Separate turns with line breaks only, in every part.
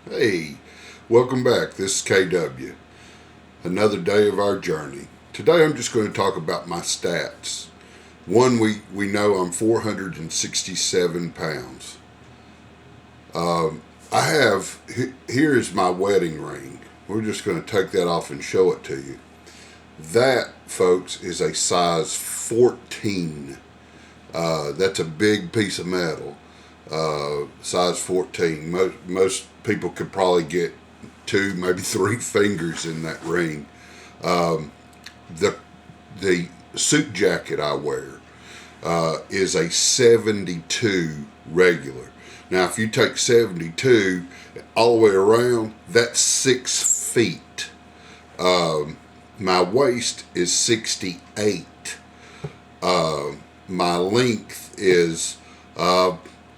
Hey, welcome back. This is KW. Another day of our journey. Today I'm just going to talk about my stats. One, we know I'm 467 pounds. I have, here is my wedding ring. We're just going to take that off and show it to you. That, folks, is a size 14. That's a big piece of metal. Size 14. Most people could probably get two, maybe three fingers in that ring. Um, the the suit jacket I wear is a 72 regular. Now, if you take 72 all the way around, that's 6 feet. My waist is 68. My length is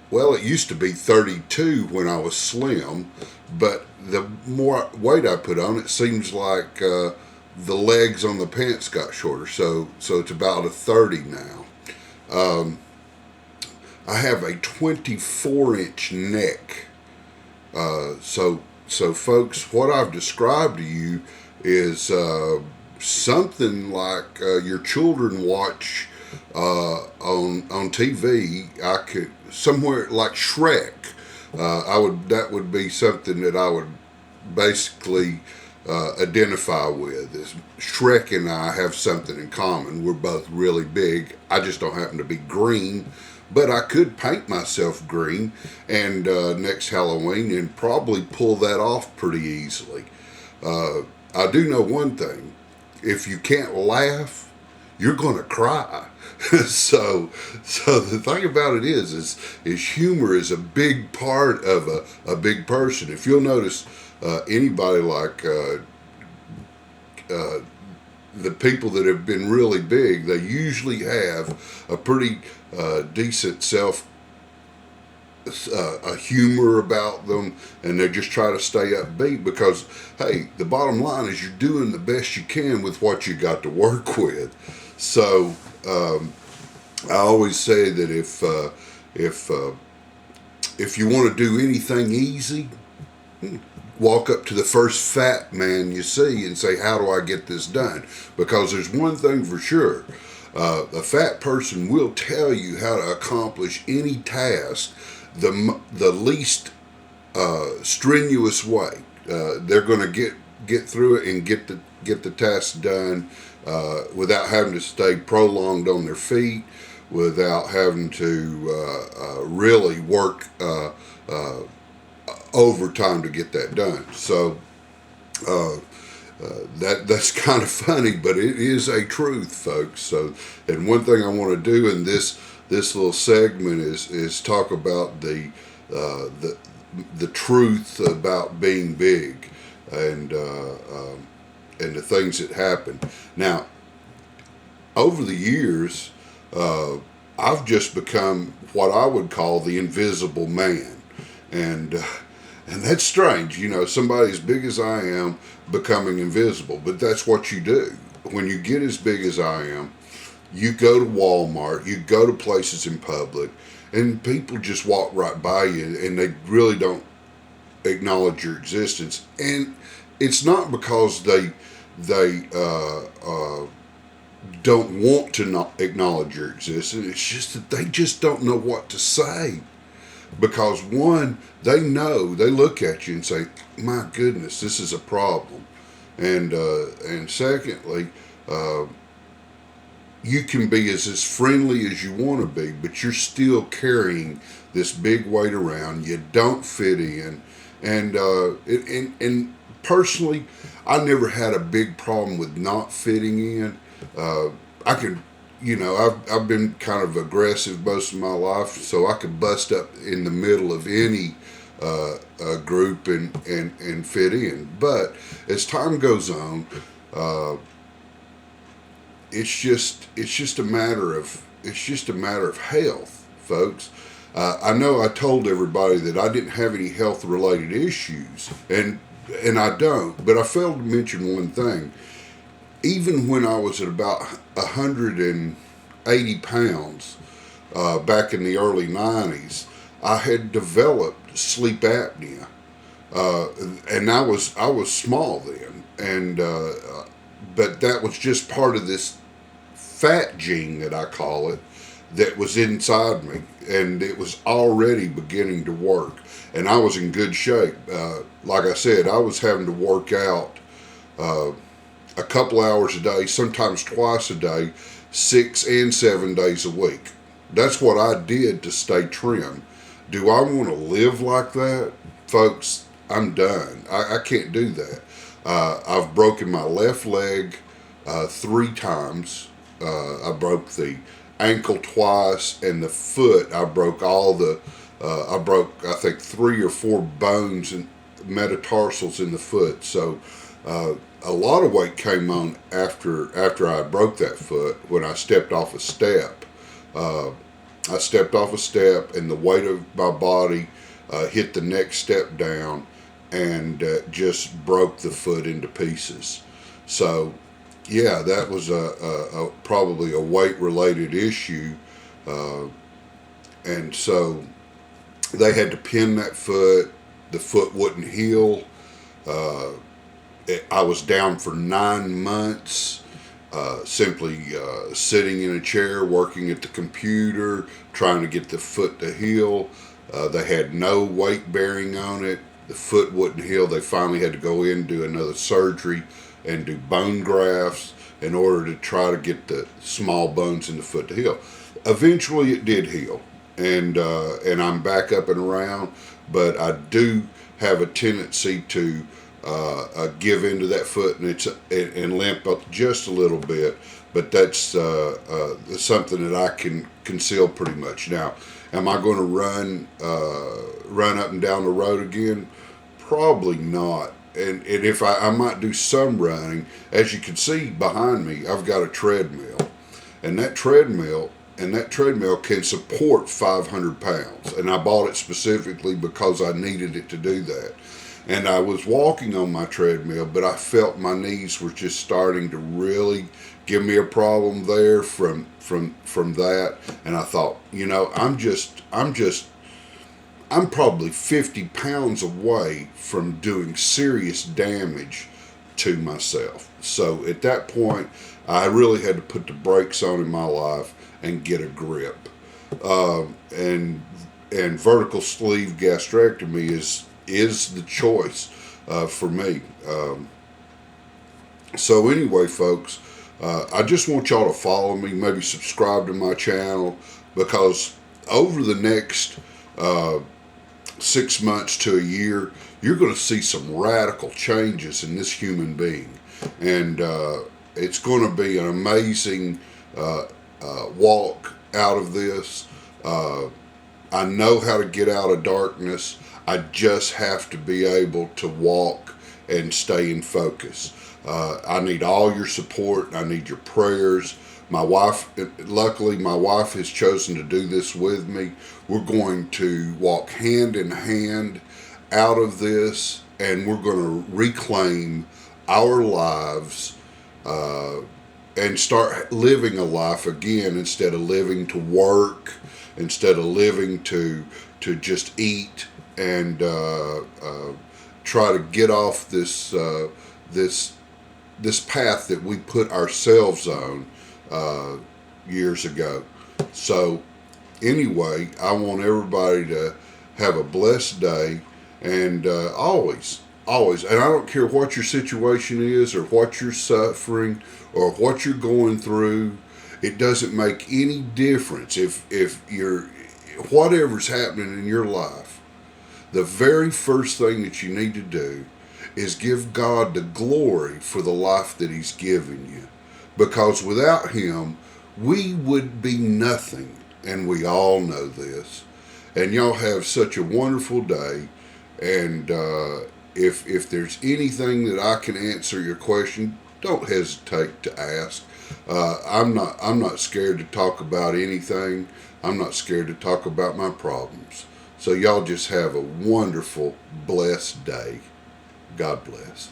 well, it used to be 32 when I was slim, but the more weight I put on, it seems like the legs on the pants got shorter. So it's about a 30 now. Um, I have a 24-inch neck. So folks, what I've described to you is something like your children watch on TV. I could somewhere like Shrek. I would that would be something that I would basically identify with. Is Shrek and I have something in common. We're both really big. I just don't happen to be green. But I could paint myself green and next Halloween and probably pull that off pretty easily. I do know one thing: if you can't laugh, you're going to cry. So the thing about it is humor is a big part of a big person. If you'll notice, anybody like the people that have been really big, they usually have a pretty decent self a humor about them, and they just try to stay upbeat because, hey, the bottom line is you're doing the best you can with what you got to work with. So I always say that if you want to do anything easy, walk up to the first fat man you see and say, "How do I get this done?" Because there's one thing for sure: a fat person will tell you how to accomplish any task the least strenuous way. They're going to get through it and get the task done without having to stay prolonged on their feet, without having to really work overtime to get that done. So that's kind of funny, but it is a truth, folks. So, and one thing I want to do in this little segment is talk about the truth about being big and the things that happen. Now, over the years, I've just become what I would call the invisible man, and and that's strange. You know, somebody as big as I am becoming invisible, but that's what you do when you get as big as I am. You go to Walmart, you go to places in public, and people just walk right by you, and they really don't acknowledge your existence. And it's not because they don't want to not acknowledge your existence. It's just that they just don't know what to say. Because one, they look at you and say, "My goodness, this is a problem," and secondly, uh, you can be as friendly as you want to be, but you're still carrying this big weight around. You don't fit in, and personally, I never had a big problem with not fitting in. I could, I've been kind of aggressive most of my life, so I could bust up in the middle of any group and fit in. But as time goes on, uh, it's just a matter of health, folks. I know I told everybody that I didn't have any health related issues, and I don't. But I failed to mention one thing. Even when I was at about 180 pounds back in the early 90s, I had developed sleep apnea. uh, and I was small then, and but that was just part of this fat gene that I call it that was inside me, and it was already beginning to work, and I was in good shape. Like I said, I was having to work out uh, a couple hours a day, sometimes twice a day, 6 and 7 days a week. That's what I did to stay trim. Do I want to live like that? Folks, I'm done. I can't do that. I've broken my left leg 3 times. I broke the ankle twice, and the foot, I broke all the, I broke, I think, 3 or 4 bones and metatarsals in the foot. So, a lot of weight came on after I broke that foot when I stepped off a step. Uh, I stepped off a step, and the weight of my body hit the next step down, and just broke the foot into pieces. So, yeah, that was probably a weight related issue, uh, and so they had to pin that foot. The foot wouldn't heal. Uh, I was down for 9 months, simply sitting in a chair, working at the computer, trying to get the foot to heal. They had no weight bearing on it. The foot wouldn't heal. They finally had to go in and do another surgery and do bone grafts in order to try to get the small bones in the foot to heal. Eventually, it did heal, and I'm back up and around. But I do have a tendency to give into that foot, and limp up just a little bit. But that's something that I can conceal pretty much. Now, am I going to run up and down the road again? Probably not. And if I might do some running. As you can see behind me, I've got a treadmill, and that treadmill can support 500 pounds. And I bought it specifically because I needed it to do that. And I was walking on my treadmill, but I felt my knees were just starting to really give me a problem there from that. And I thought, I'm probably 50 pounds away from doing serious damage to myself. So at that point, I really had to put the brakes on in my life and get a grip. And vertical sleeve gastrectomy is the choice for me. So anyway, folks, I just want y'all to follow me, maybe subscribe to my channel, because over the next 6 months to a year, you're going to see some radical changes in this human being. And it's going to be an amazing walk out of this. I know how to get out of darkness. I just have to be able to walk and stay in focus. I need all your support. I need your prayers. Luckily, my wife has chosen to do this with me. We're going to walk hand in hand out of this, and we're going to reclaim our lives and start living a life again, instead of living to work, instead of living to just eat and try to get off this path that we put ourselves on years ago. So anyway, I want everybody to have a blessed day, and always, and I don't care what your situation is, or what you're suffering, or what you're going through. It doesn't make any difference if you're, whatever's happening in your life. The very first thing that you need to do is give God the glory for the life that He's given you. Because without Him, we would be nothing. And we all know this. And y'all have such a wonderful day. And if there's anything that I can answer your question, don't hesitate to ask. I'm not scared to talk about anything. I'm not scared to talk about my problems. So y'all just have a wonderful, blessed day. God bless.